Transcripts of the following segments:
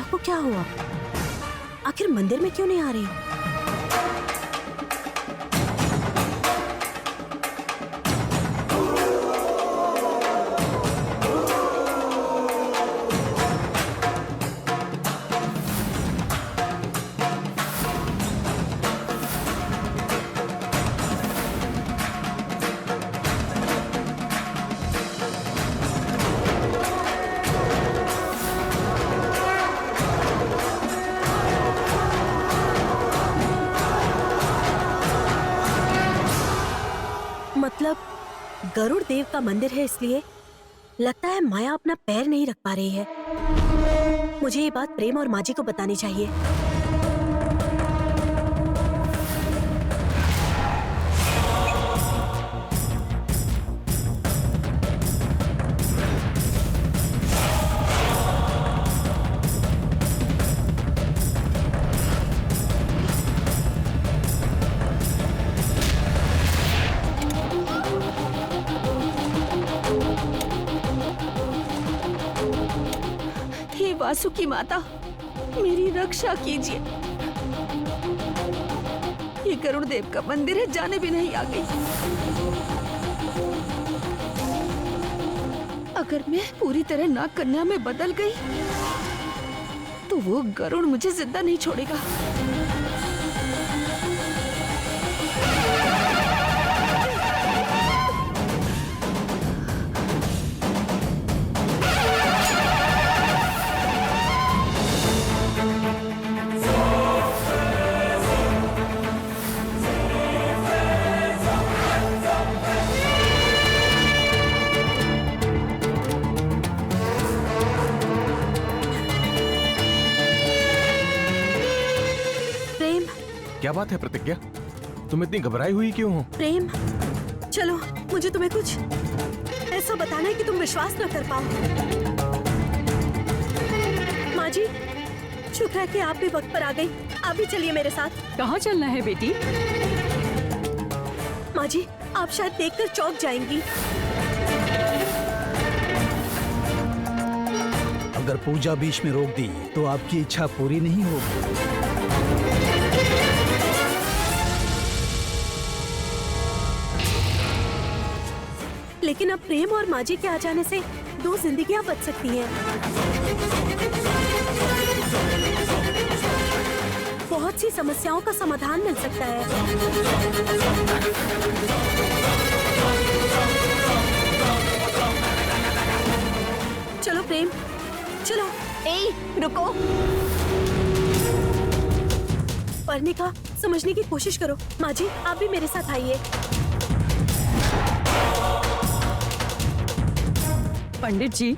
को क्या हुआ? आखिर मंदिर में क्यों नहीं आ रही? मतलब गरुड़ देव का मंदिर है, इसलिए लगता है माया अपना पैर नहीं रख पा रही है। मुझे ये बात प्रेम और माजी को बतानी चाहिए। वासुकी माता, मेरी रक्षा कीजिए। ये गरुड़ देव का मंदिर है, जाने भी नहीं आ गई। अगर मैं पूरी तरह नाग कन्या में बदल गई तो वो गरुड़ मुझे जिंदा नहीं छोड़ेगा। क्या बात है प्रतिज्ञा, तुम इतनी घबराई हुई क्यों हो? प्रेम, चलो, मुझे तुम्हें कुछ ऐसा बताना है कि तुम विश्वास न कर पाओ। माँ जी, शुक्र है कि आप भी वक्त पर आ गई। आप भी चलिए मेरे साथ। कहाँ चलना है बेटी? माँ जी, आप शायद देखकर चौंक जाएंगी। अगर पूजा बीच में रोक दी तो आपकी इच्छा पूरी नहीं होगी। लेकिन अब प्रेम और माजी के आ जाने से 2 जिंदगियां बच सकती हैं। बहुत सी समस्याओं का समाधान मिल सकता है। चलो प्रेम, चलो। रुको। पढ़ने का समझने की कोशिश करो। माजी, आप भी मेरे साथ आइए। पंडित जी,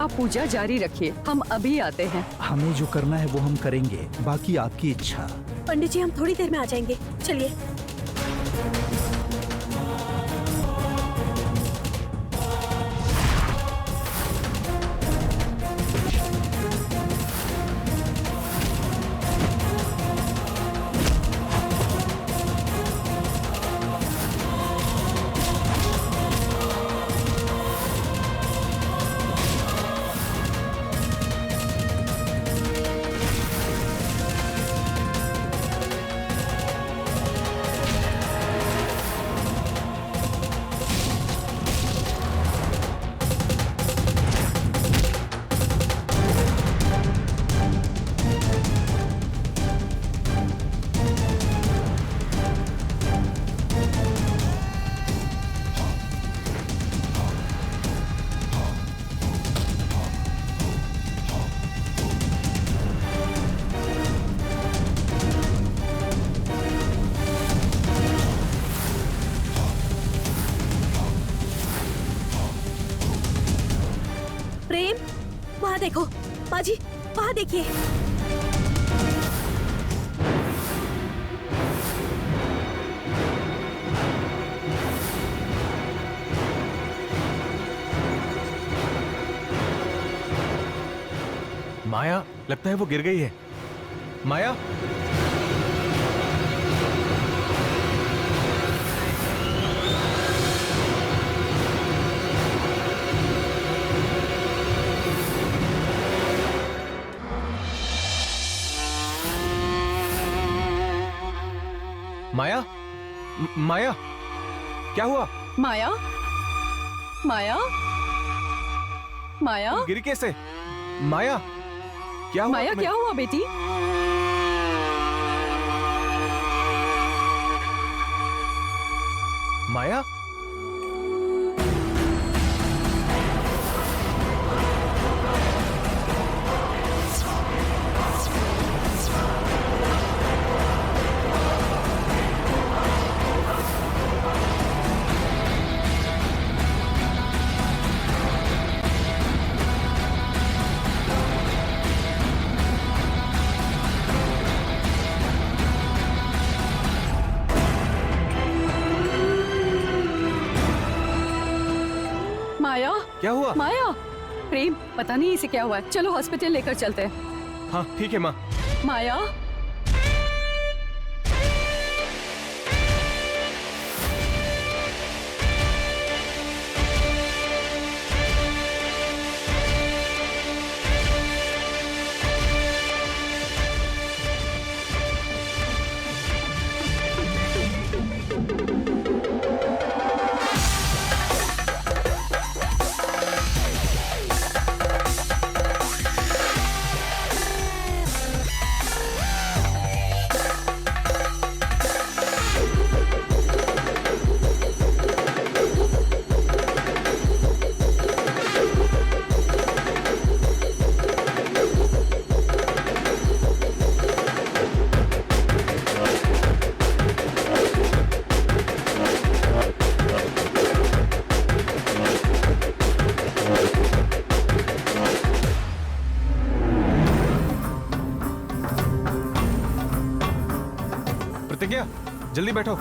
आप पूजा जारी रखिए, हम अभी आते हैं। हमें जो करना है वो हम करेंगे, बाकी आपकी इच्छा। पंडित जी, हम थोड़ी देर में आ जाएंगे, चलिए। वहाँ देखो बाजी, वहाँ देखिए। माया, लगता है वो गिर गई है। माया, माया, माया, क्या हुआ? माया, माया, माया, गिरी कैसे? माया, क्या हुआ? माया, तुम्हें? क्या हुआ बेटी? माया, माया, क्या हुआ? माया, प्रेम, पता नहीं इसे क्या हुआ है। चलो हॉस्पिटल लेकर चलते हैं। हाँ ठीक है माँ। माया, प्रतिज्ञा, जल्दी बैठो।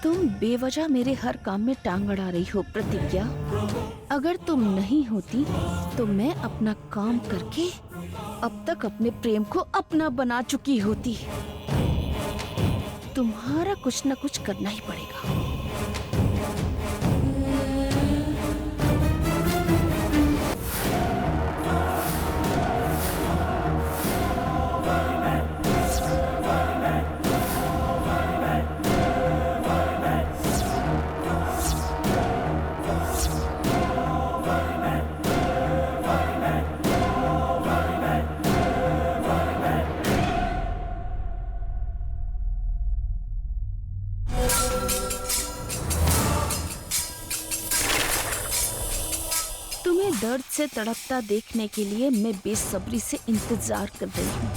तुम बेवजह मेरे हर काम में टांग अड़ा रही हो प्रतिज्ञा। अगर तुम नहीं होती तो मैं अपना काम करके अब तक अपने प्रेम को अपना बना चुकी होती। तुम्हारा कुछ न कुछ करना ही पड़ेगा। तुम्हें दर्द से तड़पता देखने के लिए मैं बेसब्री से इंतजार कर रही हूँ।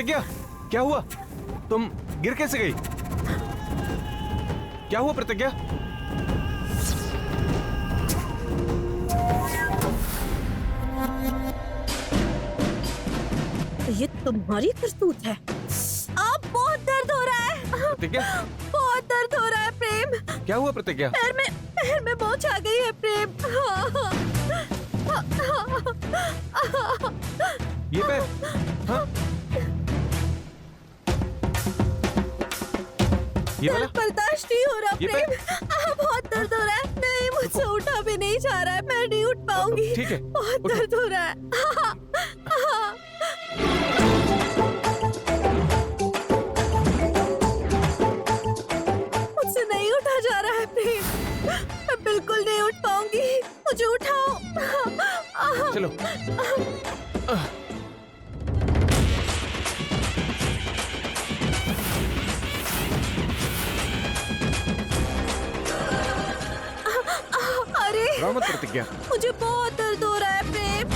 प्रतिज्ञा, क्या हुआ? तुम गिर कैसे गई? क्या हुआ प्रतिज्ञा? ये तुम्हारी करतूत है। अब बहुत दर्द हो रहा है। प्रतिज्ञा, बहुत दर्द हो रहा है प्रेम। क्या हुआ प्रतिज्ञा? पैर में मोच आ गई है प्रेम। ये पैर? हाँ? ये वाला? दर्द बर्दाश्त नहीं हो रहा ये प्रेम। बहुत दर्द हो रहा है। नहीं, मुझसे उठा भी नहीं जा रहा है। मैं नहीं उठ पाऊंगी। ठीक है, बहुत उठो। दर्द हो रहा है। मुझसे नहीं उठा जा रहा है प्रेम। मैं बिल्कुल नहीं उठ पाऊंगी। मुझे उठाओ। चलो। अरे रो मत प्रतिज्ञा। मुझे बहुत दर्द हो रहा है प्रेम।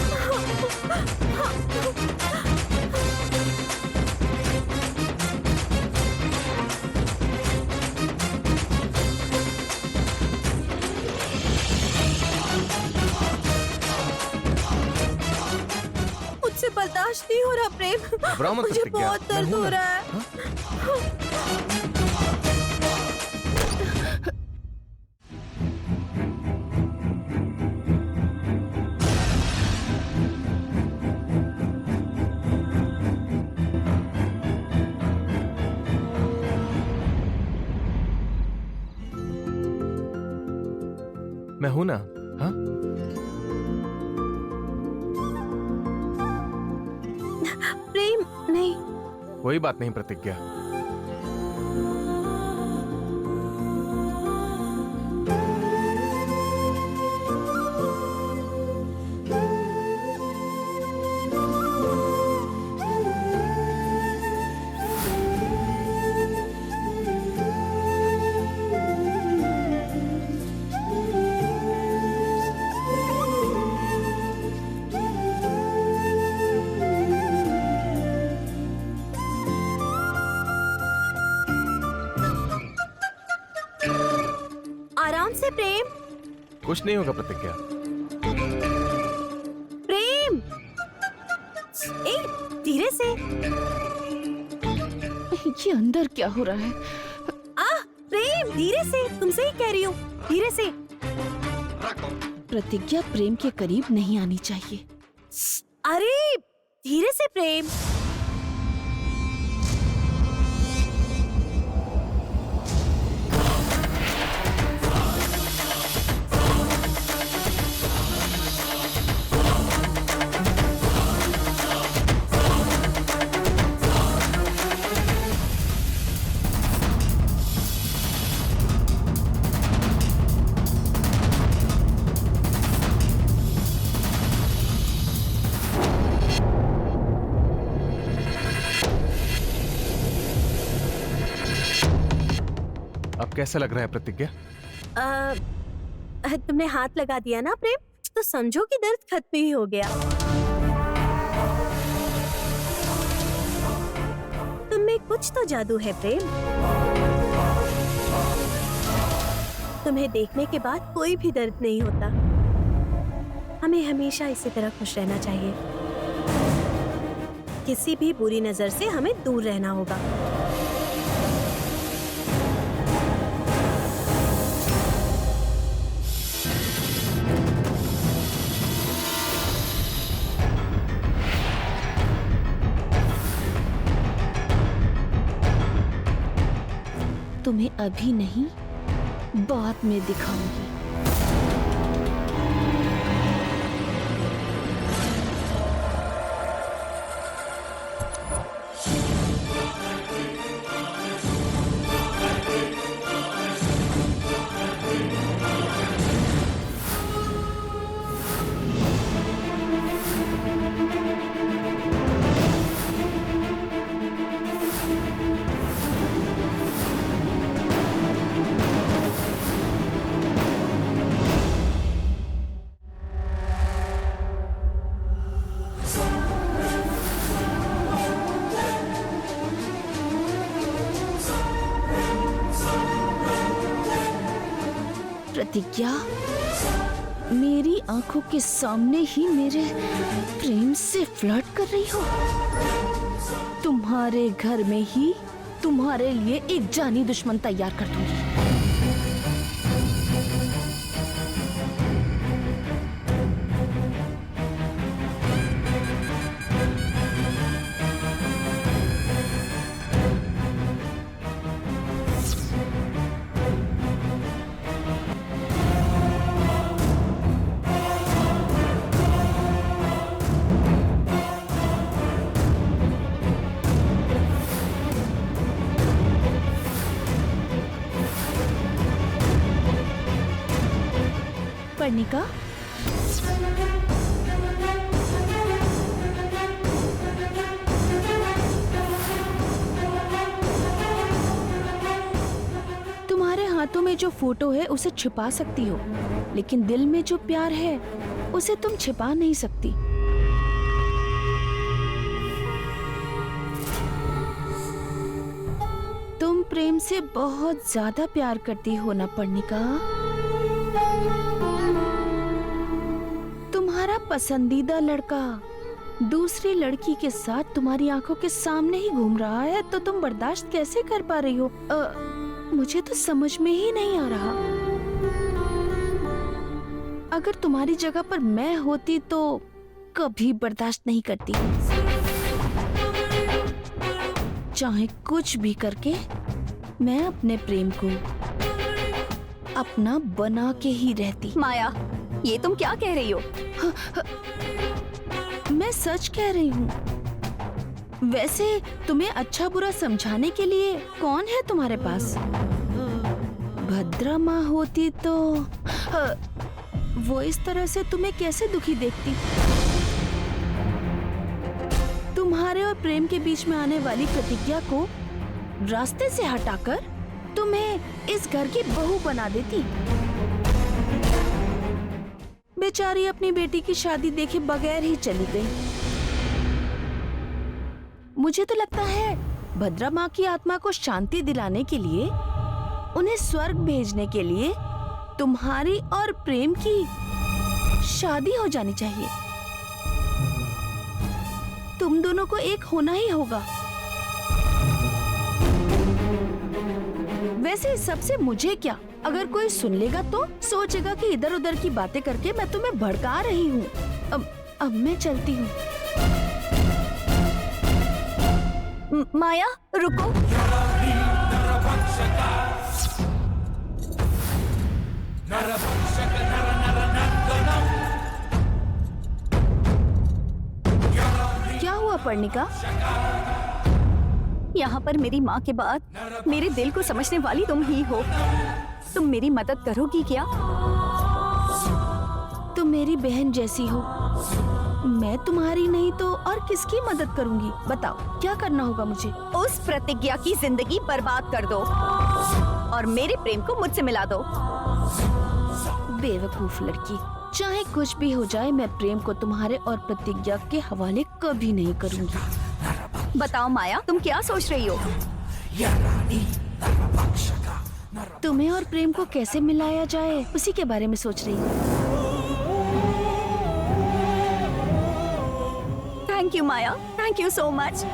मुझसे बर्दाश्त नहीं हो रहा प्रेम। घबराओ मत मुझे प्रतिज्ञा, बहुत मैं दर्द हूं हो ना। रहा है। हाँ? मैं हूं ना। हाँ? प्रेम नहीं। कोई बात नहीं प्रतिज्ञा। आराम से प्रेम। कुछ नहीं होगा प्रतिज्ञा। प्रेम ए धीरे से। ये अंदर क्या हो रहा है? प्रेम धीरे से। तुमसे ही कह रही हूँ, धीरे से। प्रतिज्ञा प्रेम के करीब नहीं आनी चाहिए। अरे धीरे से प्रेम। अब कैसा लग रहा है प्रतिज्ञा? तुमने हाथ लगा दिया ना प्रेम, तो समझो कि दर्द खत्म ही हो गया। तुम में कुछ तो जादू है प्रेम। तुम्हें देखने के बाद कोई भी दर्द नहीं होता। हमें हमेशा इसी तरह खुश रहना चाहिए। किसी भी बुरी नजर से हमें दूर रहना होगा। तुम्हें अभी नहीं, बाद में दिखाऊंगी। प्रतिज्ञा, मेरी आंखों के सामने ही मेरे प्रेम से फ्लर्ट कर रही हो? तुम्हारे घर में ही तुम्हारे लिए एक जानी दुश्मन तैयार कर दूंगी। पर्णिका, तुम्हारे हाथों में जो फोटो है उसे छिपा सकती हो, लेकिन दिल में जो प्यार है उसे तुम छिपा नहीं सकती। तुम प्रेम से बहुत ज्यादा प्यार करती हो ना पर्णिका? तुम्हारा पसंदीदा लड़का दूसरी लड़की के साथ तुम्हारी आंखों के सामने ही घूम रहा है, तो तुम बर्दाश्त कैसे कर पा रही हो? मुझे तो समझ में ही नहीं आ रहा। अगर तुम्हारी जगह पर मैं होती तो कभी बर्दाश्त नहीं करती। चाहे कुछ भी करके मैं अपने प्रेम को अपना बना के ही रहती। माया, ये तुम क्या कह रही हो? मैं सच कह रही हूँ। वैसे तुम्हें अच्छा बुरा समझाने के लिए कौन है तुम्हारे पास? भद्रा माँ होती तो वो इस तरह से तुम्हें कैसे दुखी देखती? तुम्हारे और प्रेम के बीच में आने वाली प्रतिज्ञा को रास्ते से हटाकर तुम्हें इस घर की बहू बना देती। बेचारी अपनी बेटी की शादी देखे बगैर ही चली गई। मुझे तो लगता है भद्रा माँ की आत्मा को शांति दिलाने के लिए, उन्हें स्वर्ग भेजने के लिए तुम्हारी और प्रेम की शादी हो जानी चाहिए। तुम दोनों को एक होना ही होगा। वैसे सबसे मुझे क्या, अगर कोई सुन लेगा तो सोचेगा कि इधर उधर की बातें करके मैं तुम्हें भड़का रही हूँ। अब मैं चलती हूँ। माया, रुको। क्या हुआ पर्णिका? यहाँ पर मेरी माँ के बाद मेरे दिल को समझने वाली तुम ही हो। तुम मेरी मदद करोगी क्या? तुम मेरी बहन जैसी हो। मैं तुम्हारी नहीं तो और किसकी मदद करूंगी? बताओ क्या करना होगा मुझे? उस प्रतिज्ञा की जिंदगी बर्बाद कर दो और मेरे प्रेम को मुझसे मिला दो। बेवकूफ लड़की, चाहे कुछ भी हो जाए मैं प्रेम को तुम्हारे और प्रतिज्ञा के हवाले कभी नहीं करूंगी। बताओ माया, तुम क्या सोच रही हो? तुम्हें और प्रेम को कैसे मिलाया जाए उसी के बारे में सोच रही हूँ। Thank you Maya, thank you so much.